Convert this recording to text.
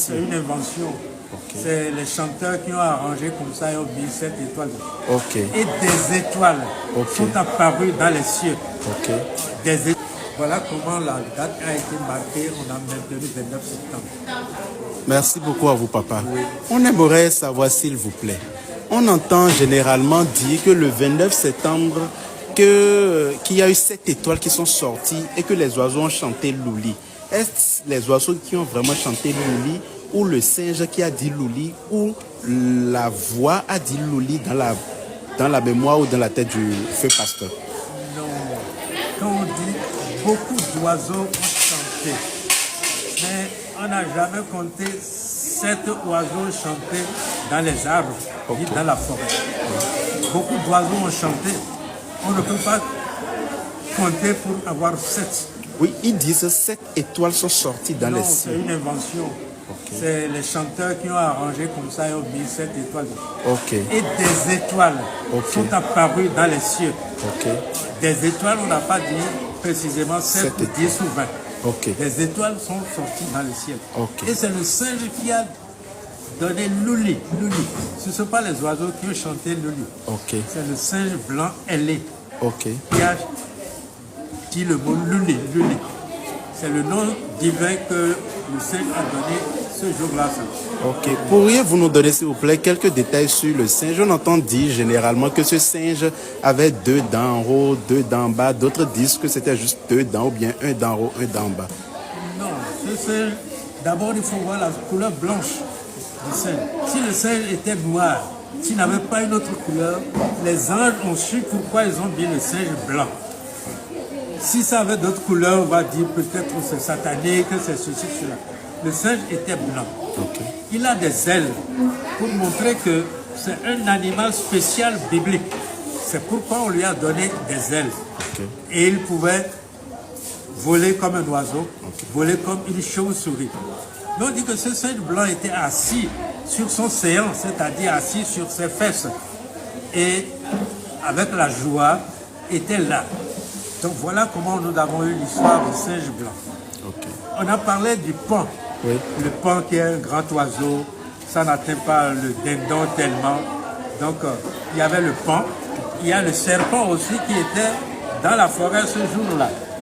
c'est une invention. Ok. C'est les chanteurs qui ont arrangé comme ça et ont mis 7 étoiles. Ok. Et des étoiles sont apparues dans les cieux. Ok. Voilà comment la date a été marquée. On a maintenu le 29 septembre. Merci beaucoup à vous, papa. Oui. On aimerait savoir, s'il vous plaît. On entend généralement dire que le 29 septembre, qu'il y a eu 7 étoiles qui sont sorties et que les oiseaux ont chanté Louli. Est-ce les oiseaux qui ont vraiment chanté Louli ou le singe qui a dit Louli ou la voix a dit Louli dans la mémoire ou dans la tête du feu pasteur? Non. Quand on dit beaucoup d'oiseaux ont chanté, mais on n'a jamais compté 7 oiseaux chantés dans les arbres, ni dans la forêt. Beaucoup d'oiseaux ont chanté. On ne peut pas compter pour avoir 7. Oui, ils disent 7 étoiles sont sorties dans les cieux. C'est une invention. C'est les chanteurs qui ont arrangé comme ça et ont mis 7 étoiles. Et des étoiles sont apparues dans les cieux. Des étoiles, on n'a pas dit précisément 7 ou 10 ou 20. Des étoiles sont sorties dans le ciel. Et c'est le singe qui a donné Louli. Ce ne sont pas les oiseaux qui ont chanté Louli. C'est le singe blanc ailé qui a dit le mot Louli. C'est le nom divin que le singe a donné ce jour-là. Pourriez-vous nous donner, s'il vous plaît, quelques détails sur le singe? On entend dire généralement que ce singe avait 2 dents en haut, 2 dents en bas. D'autres disent que c'était juste 2 dents ou bien 1 dent en haut, 1 dent en bas. Non, ce singe, d'abord il faut voir la couleur blanche du singe. Si le singe était noir, s'il n'avait pas une autre couleur, les anges ont su pourquoi ils ont mis le singe blanc. Si ça avait d'autres couleurs, on va dire peut-être que c'est satanique, que c'est ceci, cela. Le singe était blanc. Il a des ailes pour montrer que c'est un animal spécial biblique. C'est pourquoi on lui a donné des ailes. Et il pouvait voler comme un oiseau, voler comme une chauve-souris. Mais on dit que ce singe blanc était assis sur son séant, c'est-à-dire assis sur ses fesses. Et avec la joie, était là. Donc voilà comment nous avons eu l'histoire du singe blanc. On a parlé du paon. Le paon qui est un grand oiseau, ça n'atteint pas le dindon tellement. Donc il y avait le paon. Il y a le serpent aussi qui était dans la forêt ce jour-là.